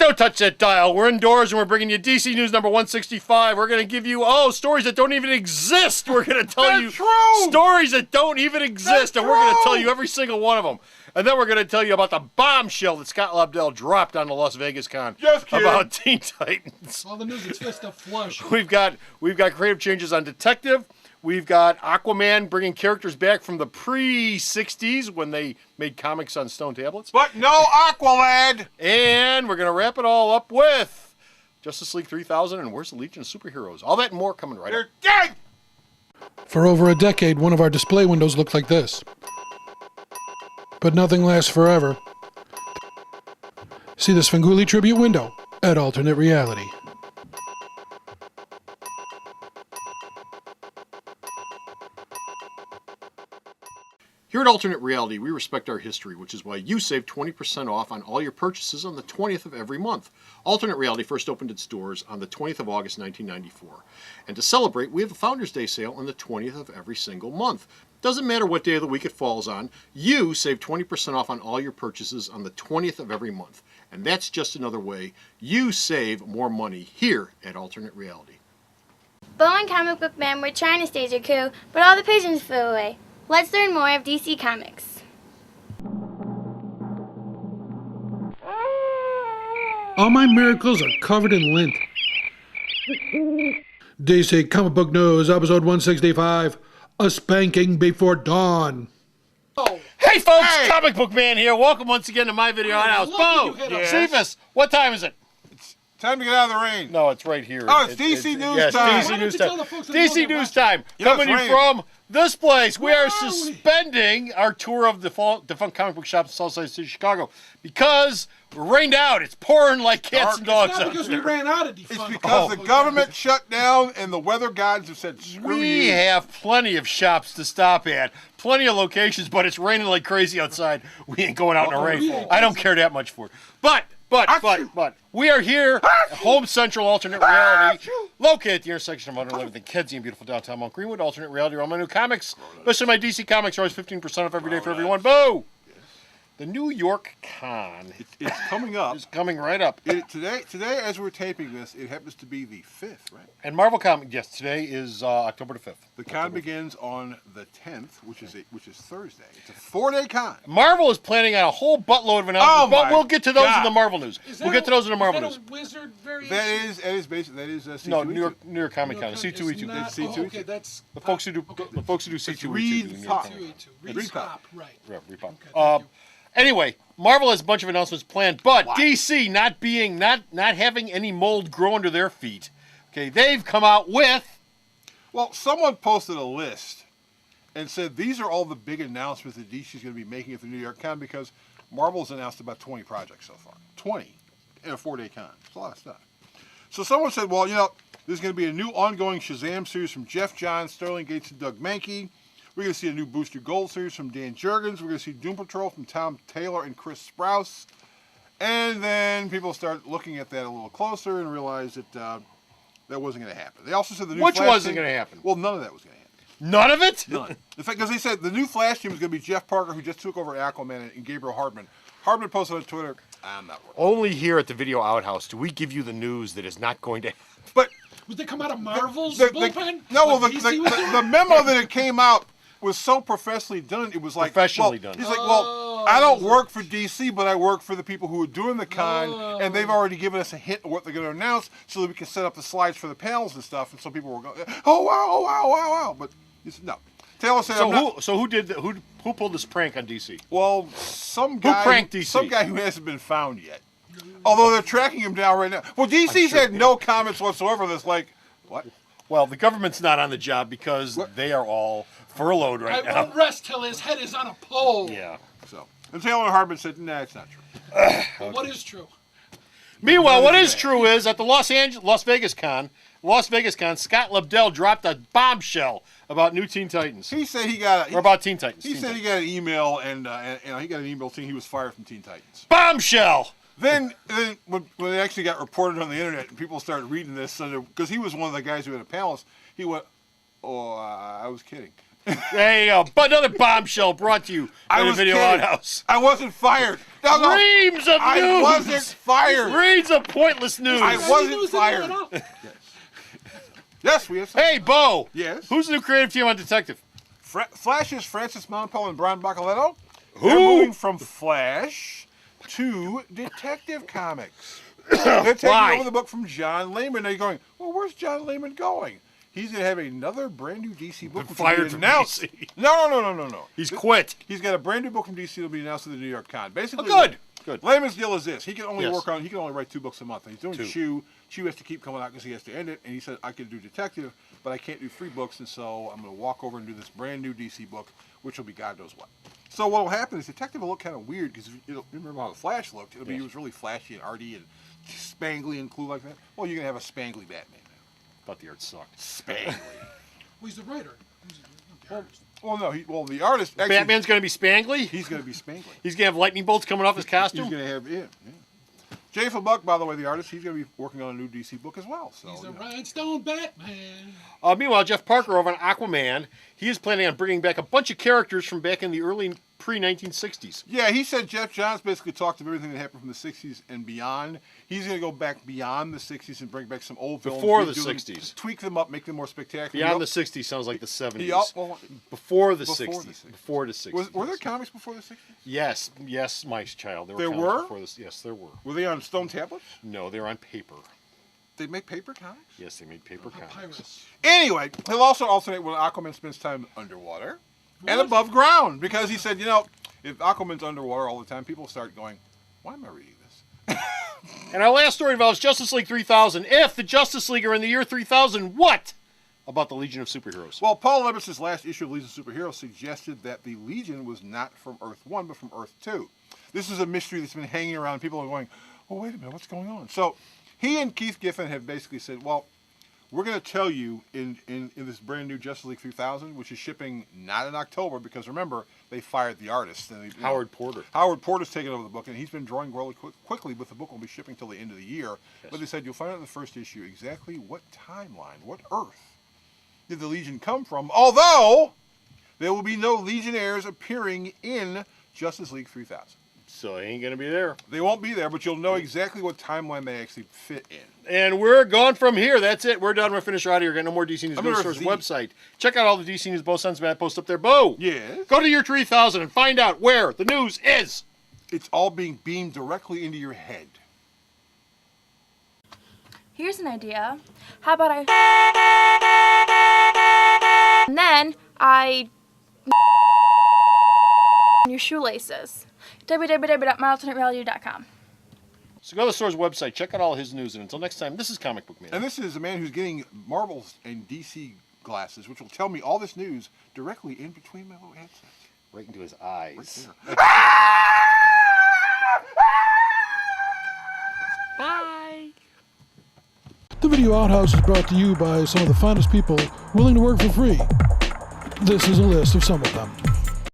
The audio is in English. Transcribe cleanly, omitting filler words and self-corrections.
Don't touch that dial. We're indoors and we're bringing you DC News number 165. We're going to give you, stories that don't even exist. We're going to tell you stories that don't even exist. And we're going to tell you every single one of them. And then we're going to tell you about the bombshell that Scott Lobdell dropped on the Las Vegas Con about Teen Titans. All the news that's fist up flush. We've got creative changes on Detective. We've got Aquaman bringing characters back from the pre-60s when they made comics on stone tablets. But no Aqualad! And we're going to wrap it all up with Justice League 3000 and Where's the Legion of Superheroes. All that and more coming right up. They're dead! For over a decade, one of our display windows looked like this. But nothing lasts forever. See the Svengoolie tribute window at Alternate Reality. Here at Alternate Reality, we respect our history, which is why you save 20% off on all your purchases on the 20th of every month. Alternate Reality first opened its doors on the 20th of August, 1994. And to celebrate, we have a Founders Day sale on the 20th of every single month. Doesn't matter what day of the week it falls on, you save 20% off on all your purchases on the 20th of every month. And that's just another way you save more money here at Alternate Reality. Bo and Comic Book Man were trying to stage a coup, but all the pigeons flew away. Let's learn more of DC Comics. All my miracles are covered in lint. DC Comic Book News, episode 165, A Spanking Before Dawn. Hey folks, Comic Book Man here. Welcome once again to my video on house. Bo, Cephas, what time is it? Time to get out of the rain. No, it's right here. Oh, it's DC News yes, time. DC News time. DC News time. You know, Coming it's in from this place. We are suspending our tour of the defunct comic book shops in Southside City, Chicago, because we're rained out. It's pouring like cats and dogs. It's not because we ran out of defunct. It's because the government shut down and the weather gods have said, screw We you. have plenty of shops to stop at, plenty of locations, but it's raining like crazy outside. We ain't going out in the rain. I don't care that much for it. But we are here at Home Central Alternate Reality, located at the intersection of 111th and Kedzie in beautiful downtown Mount Greenwood. Alternate Reality, all my new comics, especially my DC comics, are always 15% off every day for everyone. Boo! The New York Con. It's coming up. It's coming right up. Today, as we're taping this, it happens to be the 5th, right? And Marvel Comics, yes, today is October the 5th. The con begins on the 10th, which is Thursday. It's a 4-day con. Marvel is planning on a whole buttload of announcements, but we'll get to those in the Marvel news. We'll get to those in the Marvel news. Wizard variation? That is C2E2. No, New York Comic Con. C2E2. It's C2E2. Okay, that's The folks who do C2E2. Reed Pop. Reed Pop, right. Yeah, Reed Pop. Okay, Anyway, Marvel has a bunch of announcements planned, but DC not having any mold grow under their feet. Okay, they've come out with. Well, someone posted a list and said these are all the big announcements that DC is going to be making at the New York Con because Marvel's announced about 20 projects so far. 20 in a 4-day con. It's a lot of stuff. So someone said, well, there's going to be a new ongoing Shazam series from Jeff Johns, Sterling Gates, and Doug Mankey. We're going to see a new Booster Gold series from Dan Jurgens. We're going to see Doom Patrol from Tom Taylor and Chris Sprouse. And then people start looking at that a little closer and realize that that wasn't going to happen. They also said the new Which Flash wasn't team- going to happen? Well, none of that was going to happen. None of it? None. In fact, because they said the new Flash team is going to be Jeff Parker, who just took over Aquaman, and Gabriel Hardman. Hardman posted on Twitter, I'm not working. Only here at the Video Outhouse do we give you the news that is not going to happen. But would they come out of Marvel's bullpen? The memo that it came out was so professionally done. It was like professionally done. He's like, well, I don't work for DC, but I work for the people who are doing the con, and they've already given us a hint of what they're going to announce, so that we can set up the slides for the panels and stuff. And so people were going, oh wow. But he said, no. Taylor said, who pulled this prank on DC? Well, some guy. Who pranked DC? Some guy who hasn't been found yet. Although they're tracking him down right now. Well, DC's had no comments whatsoever. That's like, what? Well, the government's not on the job because they are all furloughed right now. I won't rest till his head is on a pole. Yeah. So, and Taylor Hardman said, nah, it's not true. Well, what is true? Meanwhile, what is true is at the Las Vegas Con, Scott Lobdell dropped a bombshell about new Teen Titans. He said he got about Teen Titans. He said he got an email and he got an email saying he was fired from Teen Titans. Bombshell. Then when it actually got reported on the internet and people started reading this, because he was one of the guys who had a palace, he went, "Oh, I was kidding." Hey, another bombshell brought to you by the Video kidding. Outhouse. I wasn't fired. No. Reams of I news. wasn't fired. Reams of pointless news. I wasn't fired. Yes, we have some. Hey, Bo. Yes. Who's the new creative team on Detective? Flash's Francis Monpole and Brian Baccaletto. Who? They're moving from Flash to Detective Comics. They're taking Why? over the book from John Layman. Now you're going, well, where's John Layman going? He's going to have another brand new DC book. which will be Fired from announced. DC. No. He's quit. He's got a brand new book from DC that'll be announced at the New York Con. Basically, Good. Layman's deal is this: he can only Yes. he can only write 2 books a month. And he's doing Chew. Chew has to keep coming out because he has to end it. And he said, I can do Detective, but I can't do 3 books, and so I'm going to walk over and do this brand new DC book, which will be God knows what. So what will happen is Detective will look kind of weird because you remember how the Flash looked. It was really flashy and arty and spangly and cool like that. Well, you're going to have a spangly Batman now. Thought the art sucked. Spangly. Well, he's the writer. Well, no. The artist. Actually, Batman's going to be spangly? He's going to be spangly. He's going to have lightning bolts coming off his He's costume? going to have Jay Buck, by the way, the artist. He's going to be working on a new DC book as well. So He's a rhinestone Batman. Meanwhile, Jeff Parker over on Aquaman, he is planning on bringing back a bunch of characters from back in the early pre-1960s. Yeah, he said Jeff Johns basically talked of everything that happened from the 60s and beyond. He's going to go back beyond the 60s and bring back some old villains. Before the redo them, 60s. Tweak them up, make them more spectacular. Beyond the 60s sounds like the 70s. Well, Before the Before 60s. the 60s. Before the 60s. were there comics before the 60s? Yes, my child. There comics were? Before this. Yes, there were. Were they on stone tablets? No, they're on paper. They make paper comics? Yes, they made paper comics. Pirates. Anyway, he'll also alternate when Aquaman spends time underwater and above ground because he said, if Aquaman's underwater all the time, people start going, why am I reading this? And our last story involves Justice League 3000. If the Justice League are in the year 3000, what about the Legion of Superheroes? Well, Paul Levitz's last issue of Legion of Superheroes suggested that the Legion was not from Earth 1, but from Earth 2. This is a mystery that's been hanging around. People are going, oh, wait a minute, what's going on? So he and Keith Giffen have basically said, well, we're going to tell you in this brand new Justice League 3000, which is shipping not in October, because remember, they fired the artist. And Howard Porter. Howard Porter's taken over the book, and he's been drawing really quickly, but the book will be shipping till the end of the year. Yes. But they said you'll find out in the first issue exactly what timeline, what Earth did the Legion come from, although there will be no Legionnaires appearing in Justice League 3000. So they ain't going to be there. They won't be there, but you'll know exactly what timeline they actually fit in. And we're gone from here. That's it. We're done. We're finished. We're out of here. Got no more DC News. I'm Go to gonna the Source website. Check out all the DC News Bo Sons Matt post up there. Bo! Yes. Go to year 3000 and find out where the news is. It's all being beamed directly into your head. Here's an idea. How about and then I your shoelaces. www.maalternatereality.com. So go to the Source website. Check out all his news. And until next time, this is Comic Book Man. And this is a man who's getting Marvel and DC glasses, which will tell me all this news directly in between my little headsets. Right into his eyes. There. Bye. The Video Outhouse is brought to you by some of the finest people willing to work for free. This is a list of some of them.